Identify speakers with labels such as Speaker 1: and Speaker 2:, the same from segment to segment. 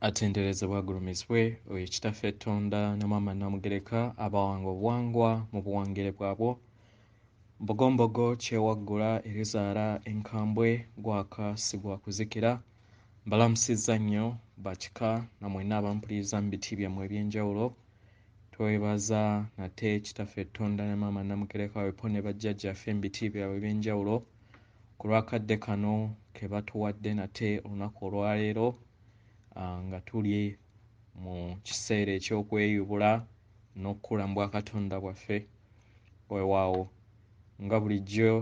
Speaker 1: Atenderezebwa agulumizibwe oyo kitaffe Tonda ne Maama Namugereka abawanga obuwangwa mu buwangire bwabwo mbogombogo kyewaggula erizaala enkambwe gwaka si gwa kuzikira mbalamusizza nnyo bakika na mwenna abampuliriza mu biti byammwe eby'enjawulo twebaza nate kitaffe Tonda ne Maama Namugereka wepo ne bajjajjaffe mu biti byabwe eby'enjawulo ku lwakadde kano ke batuwadde nate olunaku olwaleero nga tuli mu kiseera eky'okweyubula n'okukula mu bwakatonda bwaffe weewaawo nga bulijjo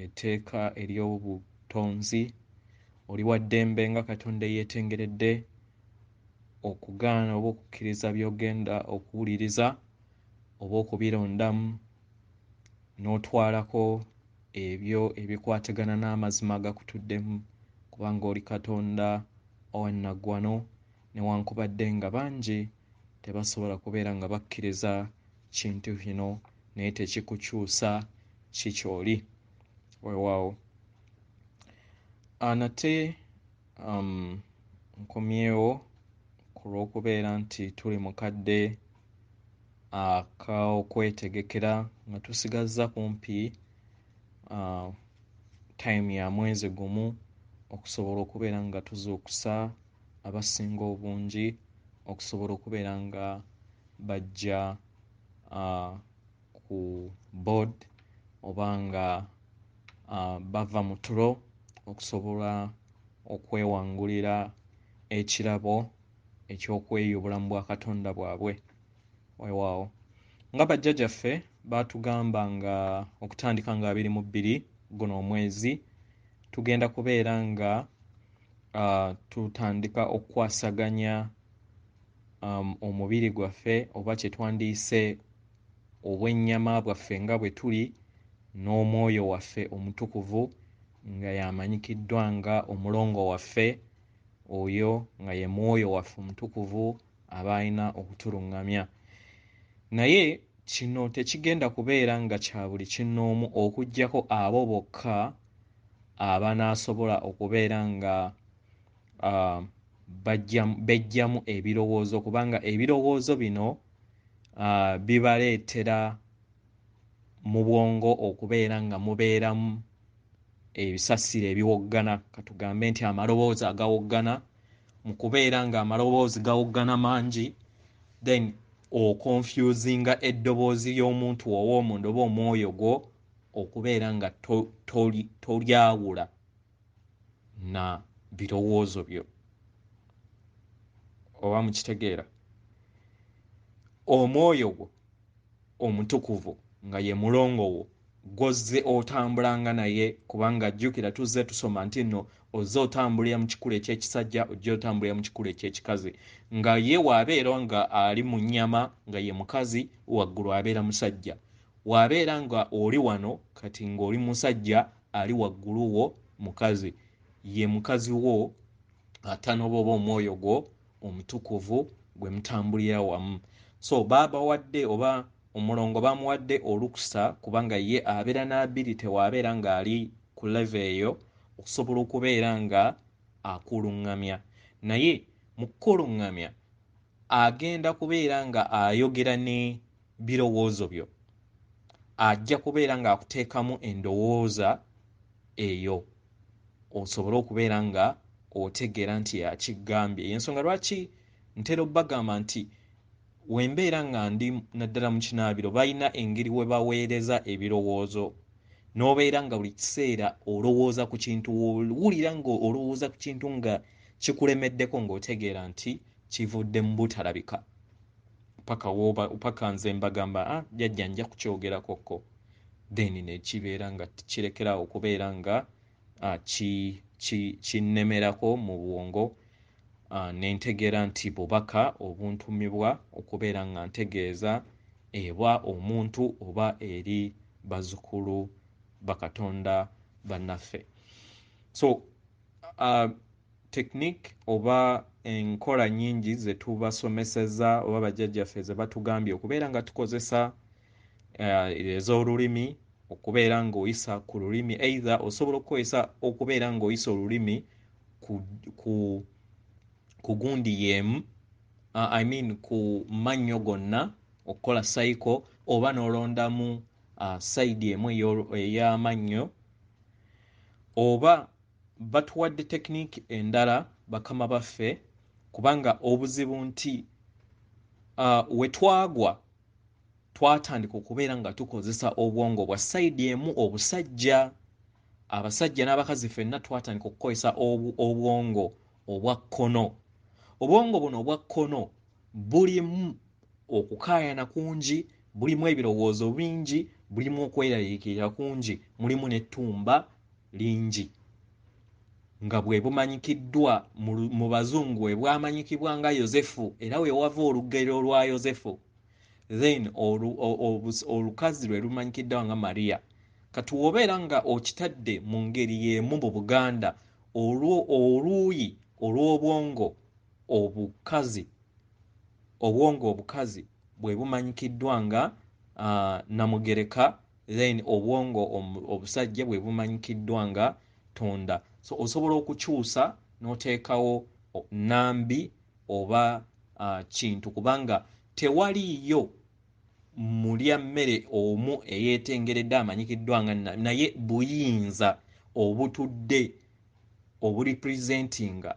Speaker 1: etteeka ery'obutonzi oli wa ddembe nga Katonda yeetengeredde okugaana oba okukkiriza by'ogenda okuwuliriza oba okubirondamu n'otwalako ebyo ebikwatagana n'amazima agakutuddemu kubanga oli Katonda owannaggwano newankubadde nga bangi tebasobola kubeera nga bakkiriza kintu kino naye tekikukyusa kikyoli weewaawo nate nkomyewo ku lw'okubeera nti tuli mu kadde ak'okwetegekera nga tusigazza kumpi time ya mwezi gumu okusobola okubeera nga tuzuukusa abasinga obungi okusobola okubeera nga bajja ku board oba nga bava mu tulo okusobola okwewangulira ekirabo eky'okweyubula mu bwakatonda bwabwe weewaawo nga bajjajjaffe baatugamba nga okutandika nga 22 guno omwezi tugenda kubeera nga tutandika okukwasaganya omubiri gwaffe oba kye twandiyise obw'ennyama bwaffe nga bwe tuli n'omwoyo waffe omutukuvu nga yamanyikiddwa nga omulongo waffe oyo nga ye mwoyo waffe omutukuvu aba alina okutuluŋŋamya naye kino tekigenda kubeera nga kya buli kinnoomu okuggyako abo bokka abanaasobola okubeera nga bejjamu ebirowoozo kubanga ebirowoozo bino bibaleetera mu bwongo okubeera nga mubeeramu ebisasiro ebiwoggana katugambe nti amaloboozi agawoggana mu kubeera nga amaloboozi gawoggana mangi then okonfyuzinga eddoboozi ly'omuntu ow'omunda oba omwoyo gwo okubeera nga tolyawula na birowoozo byo oba mukitegeera omwoyo gwo omutukuvu nga ye mulongo wo gw'ozze otambulanga naye kubanga jjukira tuzze tusoma nti nno ozze otambulira mu kikula eky'ekisajja ojja otambulira mu kikula eky'ekikazi nga ye waabeera nga ali mu nnyama nga ye mukazi waggulu abeera musajja waabeera nga oli wano kati ng'oli musajja ali waggulu wo mukazi ye mukazi wo atanoba oba omwoyo gwo omutukuvu gwe mutambulira wamu so baabawadde oba omulongo bamuwadde olukusa kubanga ye abeera n'ability waabeera ng'ali ku level eyo okusobola okubeera nga akuluŋŋamya naye mu kukuluŋŋamya agenda kubeera nga ayogera ne birowoozo byo ajja kubeera ng'akuteekamu endowooza eyo osobole okubeera nga otegeera nti yakigambye y'ensonga lwaki ntera obbagamba nti wembeera nga ndi naddala mu kinaabiro balina engeri we baweereza ebirowoozo n'obeera nga buli kiseera olowooza ku kintu wulira nga olowooza ku kintu nga kikulemeddeko ng'otegeera nti kivudde mu butalabika paka nze mbagamba jjajja nja kukyogerakokko then ne kibeera nga kirekerawo okubeera nga kinnemerako mu bwongo ne ntegeera nti bubaka obuntumibwa okubeera nga ntegeeza eba omuntu oba eri bazzukulu bakatonda bannaffe so technique oba enkola nnyingi ze tubasomeseza oba bajjajjaffe ze batugambye okubeera nga tukozesa ez'olulimi okubeera ng'oyisa ku lulimi either osobola okukozesa okubeera ng'oyisa olulimi ku ku gundi yemu I mean ku mannyo gonna okukola cycle oba n'olondamu side emu ey'amannyo oba batuwadde technique endala bakama baffe kubanga obuzibu nti we twagwa twatandika okubeera nga tukozesa obwongo bwa side emu obusajja abasajja n'abakazi ffenna twatandika okukozesa obwongo obwa kkono obwongo buno obwa kkono bulimu okukaayana kungi bulimu ebirowoozo bingi bulimu okweraliikirira kungi mulimu n'ettumba lingi nga bwe bumanyikiddwa mu bazungu bwe bwamanyikibwa nga Yozefu era we wava olugero lwa Yozefu then olukazi lwe lumanyikiddewa nga Maria kati wobeera nga okitadde mu ngeri y'emu mu Buganda oluuyi olw'obwongo obukazi bwe bumanyikiddwa nga Namugereka then obwongo obusajja bwe bumanyikiddwa nga Tonda so osobola okukyusa n'oteekawo nambi oba kintu kubanga tewaliyo mulya mmere omu eyeetengeredde amanyikiddwa nga naye buyinza obutudde oburepresentinga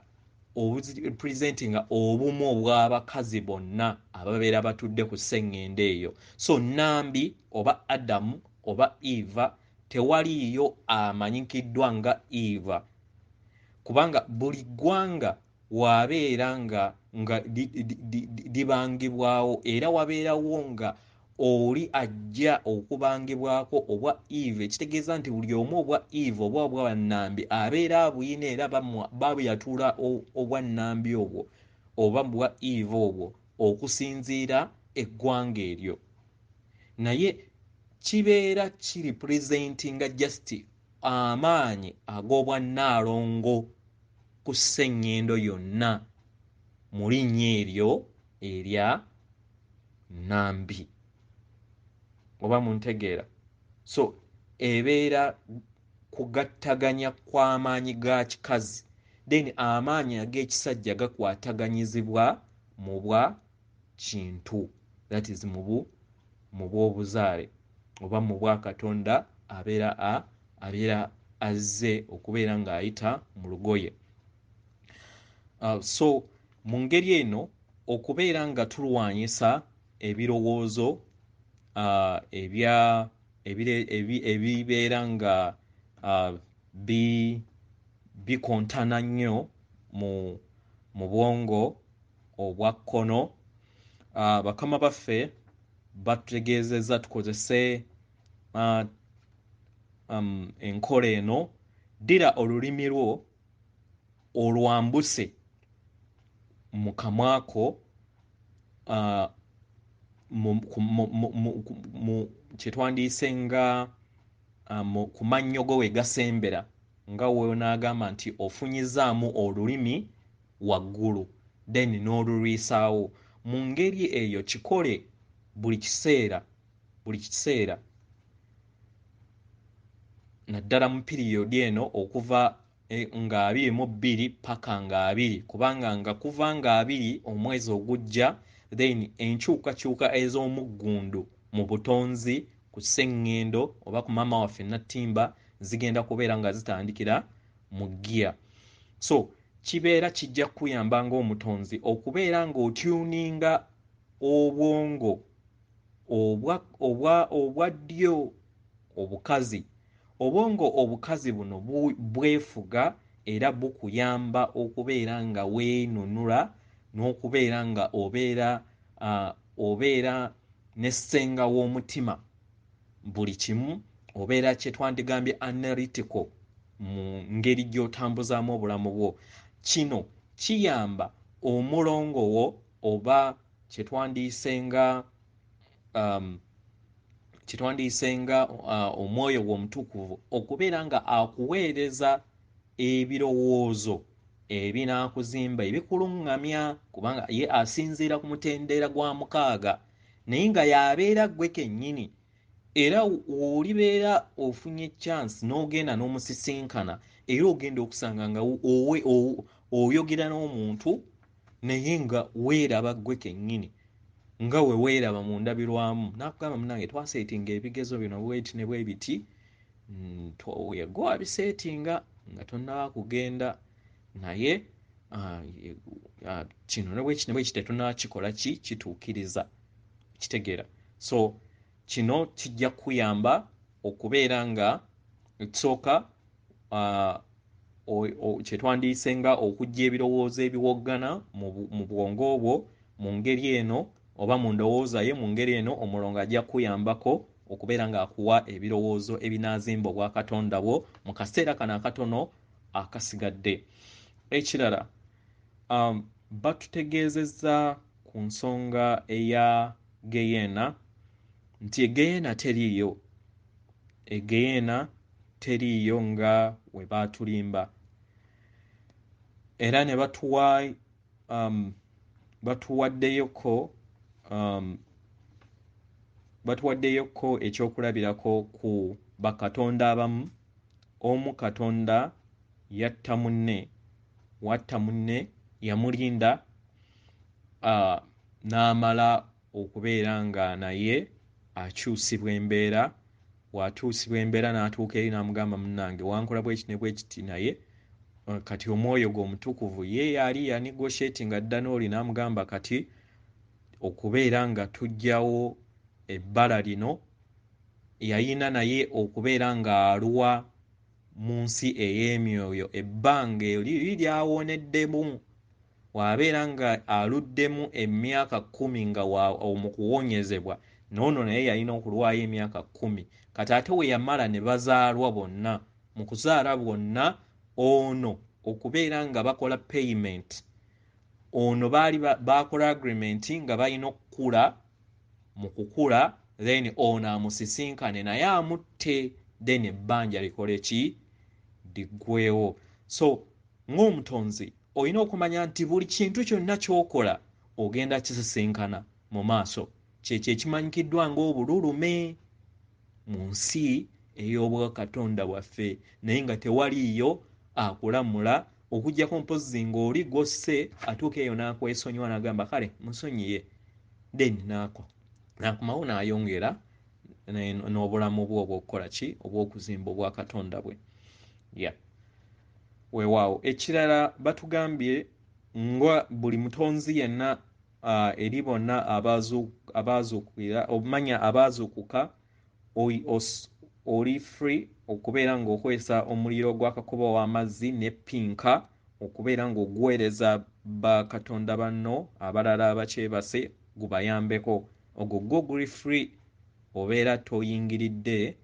Speaker 1: obumu obw'abakazi bonna ababeera batudde ku Sengendo eyo so nambi oba Adamu oba Eva tewaliyo amanyikiddwa nga Eva kubanga buli ggwanga wabeera nga libangibwawo era wabeerawo nga oli ajja okubangibwako obwa Eve ekitegeeza nti buli omu obwa Eve oba obwannambi abeera abuyina era babuyatula obwannambi obwo oba bwa Eve obwo okusinziira eggwanga eryo naye kibeera kiripresentinga just amaanyi ag'obwannaalongo ku Sengendo yonna mu linnya eryo erya Nambi oba muntegeera so ebeera kugattaganya kw'amaanyi ga kikazi then amaanyi ag'ekisajja gakwataganyizibwa mu bwa kintu that is mu bw'obuzaale oba mu bwa Katonda abeera azze okubeera ng'ayita mu lugoye so mu ngeri eno okubeera nga tulwanyisa ebirowoozo ebibeera nga bikontana nnyo mu bwongo obwa kkono bakama baffe batutegeezezza tukozese enkola eno ddira olulimi lwo olwambuse mu kamwako kyetwandiise nga ku mannyo go we gasembera nga wenaagamba nti ofunyizaamu olulimi waggulu then n'olulwisaawo mu ngeri eyo kikole buli kiseera naddala mu piriyodi eno okuva nga 22 paka nga 2 kubanga nga kuva nga 2 omwezi ogujja then enkyukakyuka ez'omuggundu mu butonzi ku Sengendo oba ku maama waffe Nattimba zigenda kubeera nga zitandikira mu gear so kibeera kijja kuyamba ng'omutonzi okubeera ng'otuninga obwongo obwa ddyo obukazi obwongo obukazi buno bwefuga era bukuyamba okubeera nga weenunula n'okubeera nga obeera n'essenga w'omutima buli kimu obeera kye twandigambye analytical mu ngeri gy'otambuzaamu obulamu bwo kino kiyamba omulongo wo oba kyetwandiyisenga omwoyo w'omutukuvu okubeera nga akuweereza ebirowoozo ebinaakuzimba ebikuluŋŋamya kubanga ye asinziira ku mutendeera gwa 6 naye nga y'abeera ggwe kennyini era olibeera ofunye chance n'ogenda n'omusisinkana era ogenda okusanga nga oyogera n'omuntu naye nga weeraba ggwe kennyini nga we weeraba mu ndabirwamu n'akugamba munange twaseetinga ebigezo bino bweti ne bwe biti yegwe wabiseetinga nga tonnaba kugenda naye kino ne bweki tetunnaba kikola kituukiriza kitegeera. So kino kijja kuyamba okubeera nga ekisooka kyetwandiyise nga okujja ebirowoozo ebiwoggana mu bwongo bwo mu ngeri eno oba mu ndowooza ye mu ngeri eno Omulongo ajja kuyambako okubeera ng'akuwa ebirowoozo ebinaazimba obwa Katonda bwo mu kaseera kano akatono akasigadde. Ekirala batutegeezezza ku nsonga eya geyeena nti egeyeena teriiyo nga we baatulimba era ne batuwaddeyoko ekyokulabirako ku bakatonda abamu. Omu Katonda yatta munne yamulinda n'amala okubeera nga naye akyusibwa embeera. Bw'atuusibwa embeera n'atuuka eri n'amugamba munnange wankola bweki ne bwekiti naye kati omwoyo gwe omutukuvu ye yali yanegosyetinga dda n'oli n'amugamba kati okubeera nga tuggyawo ebbala lino yayina naye okubeera ng'alwa mu nsi ey'emyoyo ebbanga liri lyawoneddemu bw'abeera nga aluddemu emyaka 10 nga mu kuwonyezebwa noono naye yalina okulwayo emyaka 10 kati ate we yamala ne bazaalwa bonna mu kuzaala bwonna ono okubeera nga bakola payment ono baali bakola agreement nga balina okukula mu kukula then ono amusisinkane naye amutte then ebbanja likole ki liggwewo. So ng'omutonzi olina okumanya nti buli kintu kyonna ky'okola ogenda kisisinkana mu maaso kyekyo ekimanyikiddwa ng'obululume mu nsi ey'obwakatonda bwaffe naye nga tewaliiyo akulamula okuggyako mpozzi ng'oli gwosse atuuka eyo n'akwesonyiwa n'agamba kale musonyiye then n'akomawo n'ayongera n'obulamu bwe obw'okukola ki obw'okuzimba obwakatonda bwe. Weewaawo ekirala batugambye nga buli mutonzi yenna eri bonna abaazuukira omanya abaazuukuka oli free okubeera ng'okozesa omuliro gw'akakuba w'amazzi ne pinka okubeera ng'oguweereza bakatonda banno abalala abakyebase gubayambeko ogwo gwo guli free obeera toyingiridde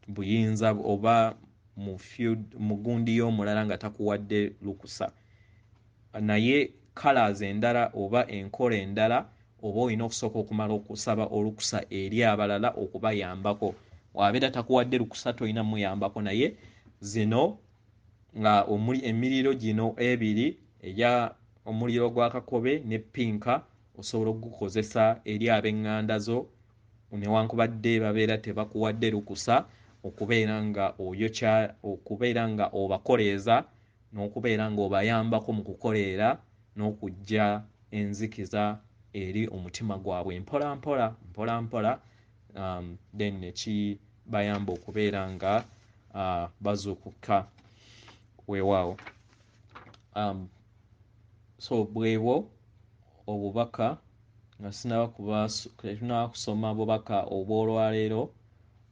Speaker 1: buyinza oba mu gundi y'omulala nga takuwadde lukusa naye colors endala oba enkola endala oba olina okusooka okumala okusaba olukusa eri abalala okubayambako wabeera takuwadde lukusa tolina muyambako naye zino nga emiriro gino ebiri eya omuliro gw'akakobe ne pinka osobola okugukozesa eri ab'eŋŋanda zo newankubadde babeera tebakuwadde lukusa okubeera nga oyokya okubeera nga obakoleeza n'okubeera ng'obayambako mu kukoleera n'okujja enzikiza eri omutima gwabwe mpola then nekibayamba okubeera nga bazuukuka. Weewaawo so bwebo obubaka nga tunaba kusoma bubaka obw'olwaleero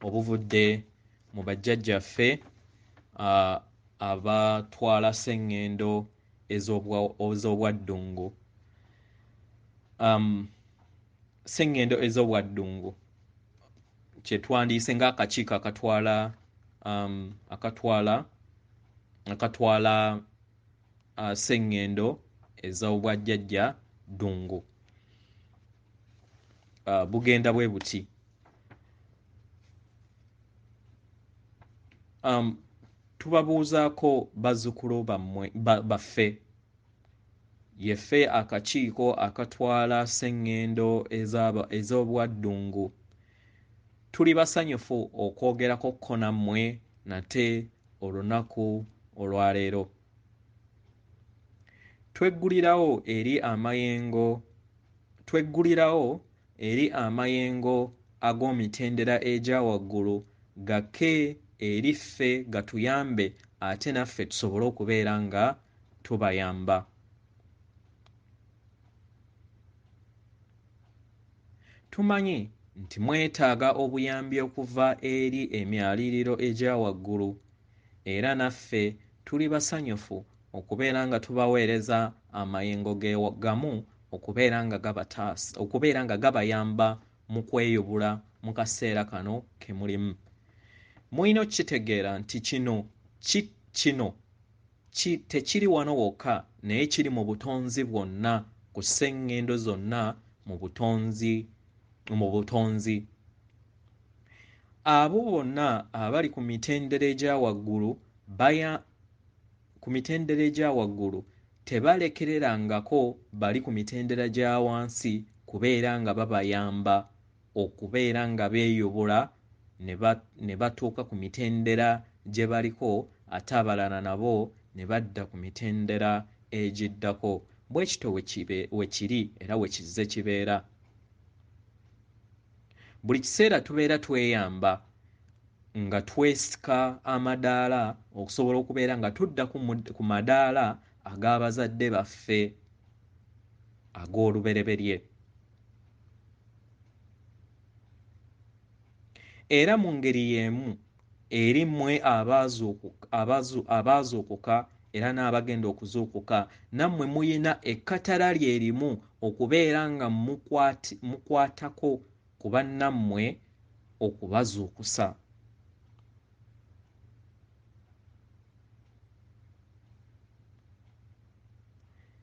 Speaker 1: obuvudde mu bajjajjaffe abatwala Sengendo ez'Obwaddungu. Sengendo ez'Obwaddungu kyetwandiise ng'akakiiko akatwala Sengendo ez'Obwajjajja Ddungu. Bugenda bwe buti. Tubabuuzaako bazzukulu bammwe baffe yeffe akakiiko akatwala Sengendo ez'Obwaddungu tuli basanyufu okwogerakokko nammwe nate olunaku olwaleero. tweggulirawo eri amayengo ag'omitendera egya waggulu gake eri ffe gatuyambe ate naffe tusobole okubeera nga tubayamba. Tumanyi nti mwetaaga obuyambi okuva eri emyaliriro egya waggulu era naffe tuli basanyufu okubeera nga tubaweereza amayengo gamu okubeera nga gabayamba mu kweyubula mu kaseera kano ke mulimu. Mulina okukitegeera nti kino tekiri wano wokka naye kiri mu butonzi bwonna ku Sengendo zonna mu butonzi. Abo bonna abali ku mitendera egya waggulu tebalekererangako bali ku mitendera gya wansi kubeera nga babayamba okubeera nga beeyubula ne batuuka ku mitendera gye baliko ate abalala nabo ne badda ku mitendera egiddako. Bwe kityo we kiri era we kizze kibeera. Buli kiseera tubeera tweyamba nga twesika amadaala okusobola okubeera nga tudda ku madaala ag'abazadde baffe ag'olubereberye. Era mu ngeri y'emu eri mmwe abaazuukuka era n'abagenda okuzuukuka, nammwe muyina ekkatala lyerimu okubeera nga mukwatako ku bannammwe okubazuukusa.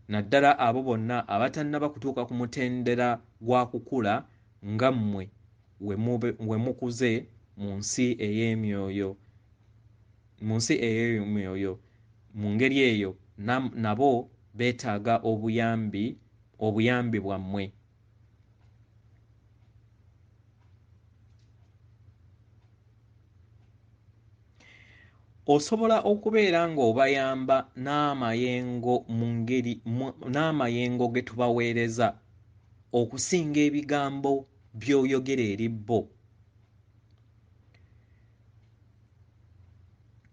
Speaker 1: Naddala abo bonna abatannaba kutuuka ku mutendera gwa kukula nga mmwe we mukuze mu nsi ey'emyoyo. Mu ngeri eyo nabo beetaaga obuyambi bwammwe. Osobola okubeera ng'obayamba n'amayengo ge tubaweereza okusinga ebigambo by'oyogera eri bo.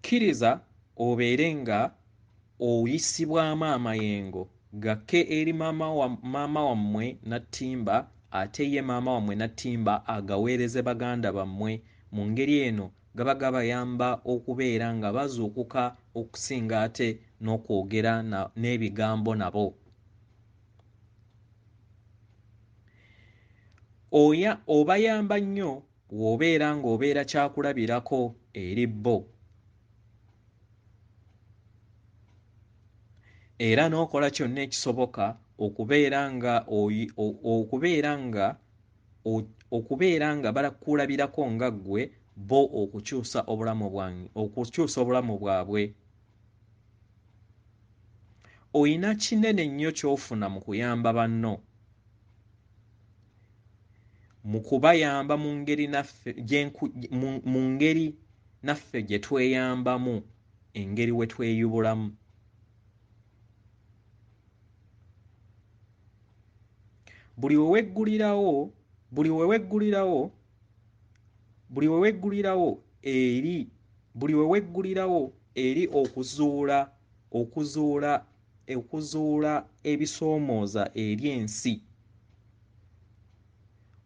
Speaker 1: Kkiriza obeere nga oyisibwamu amayengo gakke eri maama wammwe Nattimba ate ye maama wammwe Nattimba agaweereze baganda bammwe. Mu ngeri eno gaba gabayamba okubeera nga bazuukuka okusinga ate n'okwogera n'ebigambo nabo. Obayamba nnyo bw'obeera ng'obeera kyakulabirako eri bo era n'okola kyonna ekisoboka okubeera nga balakulabirako nga ggwe bo okukyusa obulamu bwabwe. Oyina kinene nnyo ky'ofuna mu kuyamba banno, mu kubayamba mu ngeri naffe gye tweyambamu, engeri we tweyubulamu. Buli we weggulirawo eri okuzuula ebisoomooza eri ensi,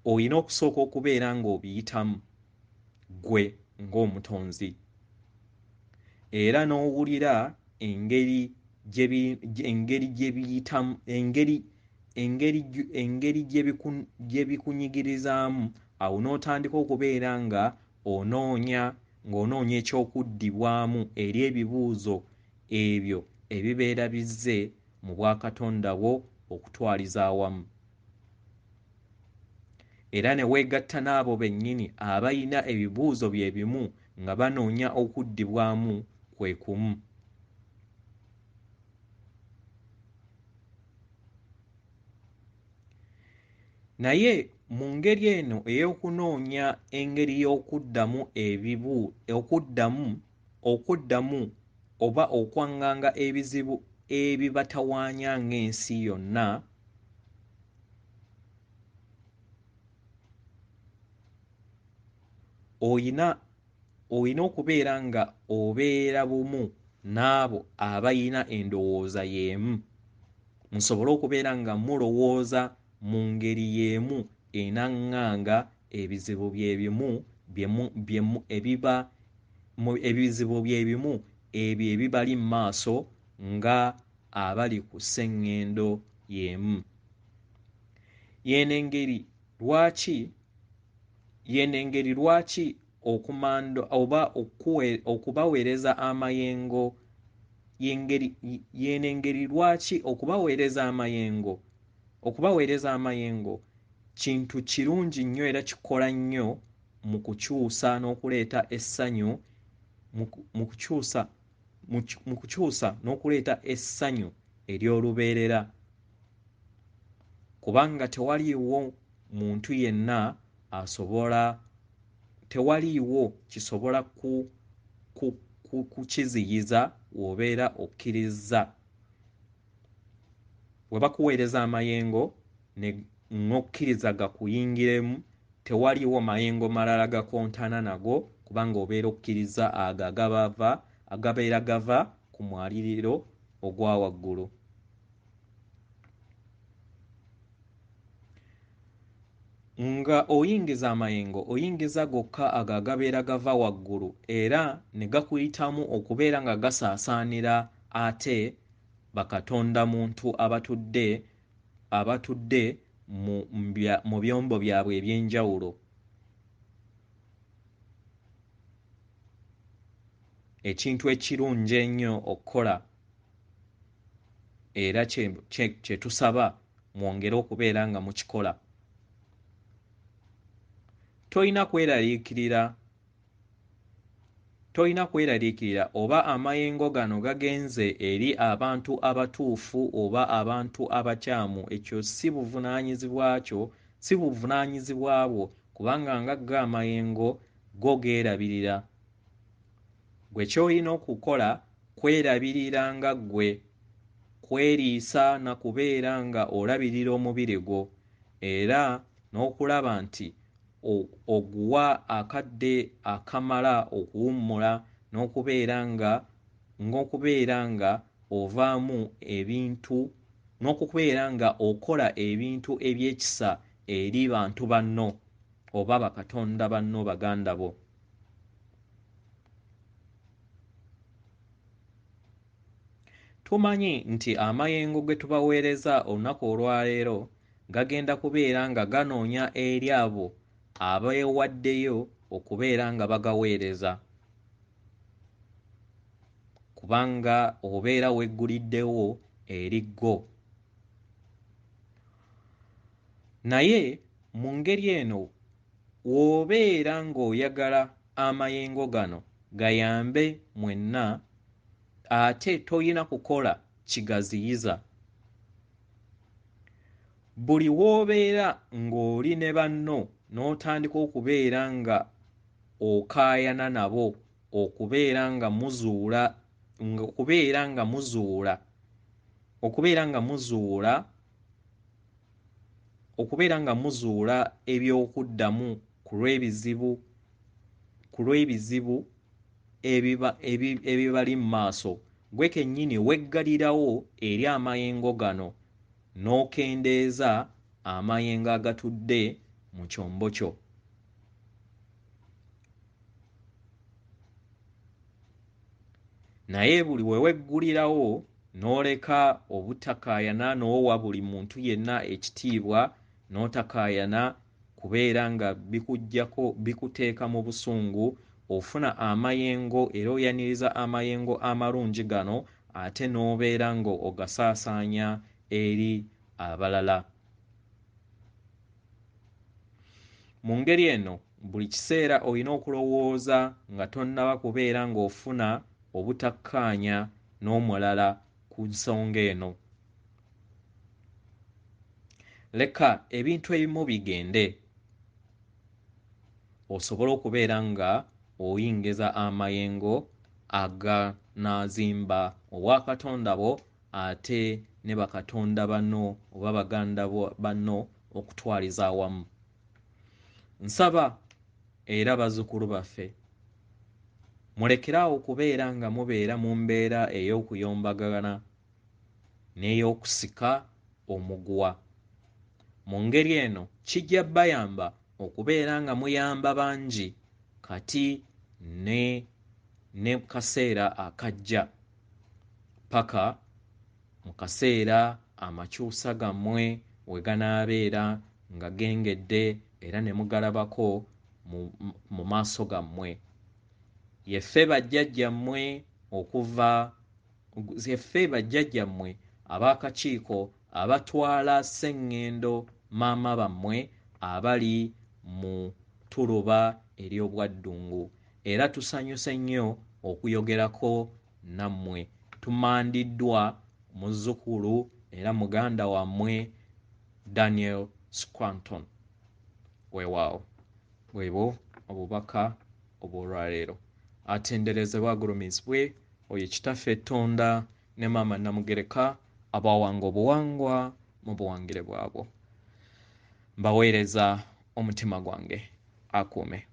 Speaker 1: oyina okusooka okubeera ng'obiyitamu ggwe ng'omutonzi era n'owulira engeri gye bikunyigirizaamu, awo n'otandika okubeera nga onoonya ekyokuddibwamu eri ebibuuzo ebyo ebibeera bizze mu bwakatonda bwo okutwaliza awamu. Era ne weegatta n'abo bennyini abayina ebibuuzo bye bimu nga banoonya okuddibwamu kwe kumu. Naye mu ngeri eno ey'okunoonya engeri y'okuddamu oba okwaŋŋanga ebizibu ebibatawaanya ng'ensi yonna oyina okubeera nga obeera bumu n'abo abayina endowooza y'emu musobole okubeera nga mulowooza mu ngeri y'emu enaŋŋanga ebizibu ebizibu bye bimu ebyo ebibali mu maaso nga abali ku Sengendo y'emu. Yeno engeri lwaki okumando oba okubaweereza amayengo okubaweereza amayengo kintu kirungi nnyo era kikola nnyo mu kukyusa n'okuleeta essanyu mu kukyusa n'okuleeta essanyu ery'olubeerera kubanga tewaliiwo muntu yenna tewaliiwo kisobola kukiziyiza w'obeera okkirizza. Bwe bakuweereza amayengo n'okkiriza gakuyingiremu tewaliiwo mayengo malala gakontana nago kubanga obeera okkiriza ago agabeera gava ku mwaliriro ogwa waggulu. Nga oyingiza amayengo oyingiza gokka ago agabeera gava waggulu era ne gakuyitamu okubeera nga gasaasaanira ate bakatonda muntu abatudde mu byombo byabwe eby'enjawulo. Ekintu ekirungi ennyo okukola era kye tusaba mwongere okubeera nga mukikola. Tolina kweraliikirira oba amayengo gano gagenze eri abantu abatuufu oba abantu abakyamu. Ekyo si buvunaanyizibwa bwo kubanga nga go amayengo go geerabirira. Gwe ky'olina okukola kwerabirira nga ggwe, kweriisa na kubeera nga olabirira omubiri gwo era n'okulaba nti oguwa akadde akamala okuwummula n'okubeera nga ovaamu ebintu n'okubeera nga okola ebintu eby'ekisa eri bantu banno oba bakatonda banno baganda bo. Tumanyi nti amayengo ge tubaweereza olunaku olwaleero gagenda kubeera nga ganoonya eri abo abeewaddeyo okubeera nga bagaweereza kubanga obeera wegguliddewo eri go. Naye mu ngeri eno w'obeera ng'oyagala amayengo gano gayambe mwenna ate toyina kukola kigaziyiza. Buli w'obeera ng'oli ne banno n'otandika okubeera nga okaayana nabo okubeera nga muzuula eby'okuddamu ku lw'ebizibu ebibali mu maaso, gwe kennyini weggalirawo eri amayengo gano n'okendeeza amayengo agatudde mu kyombo kyo. Naye buli we weggulirawo n'oleka obutakaayana n'owa buli muntu yenna ekitiibwa n'otakaayana kubeera nga bikuteeka mu busungu, ofuna amayengo era oyaniriza amayengo amalungi gano ate n'obeera nga ogasaasaanya eri abalala. Mu ngeri eno buli kiseera olina okulowooza nga tonnaba kubeera ng'ofuna obutakkaanya n'omulala ku nsonga eno. Leka ebintu ebimu bigende osobole okubeera nga oyingiza amayengo aganaazimba obwakatonda bwo ate ne bakatonda bano oba baganda bano okutwaliza awamu. Nsaba era bazzukulu baffe mulekerawo okubeera nga mubeera mu mbeera ey'okuyombagana n'ey'okusika omuguwa. Mu ngeri eno kijja bayamba okubeera nga muyamba bangi kati ne kaseera akajja paka mu kaseera amakyusa gammwe we ganaabeera nga gengedde era ne mugalabako mu maaso gammwe. Yeffe bajjajjammwe ab'akakiiko abatwala Sengendo maama bammwe abali mu tuluba ery'Obwaddungu, era tusanyuse nnyo okuyogerako nammwe. Tumandiddwa muzzukulu era muganda wammwe Daniel Scranton. Weewaawo bwebo obubaka obw'olwaleero. Atenderezebwa agulumizibwe oyo kitaffe Ettonda ne maama Namugereka abawanga obuwangwa mu buwangire bwabwo. Mbaweereza omutima gwange akuume.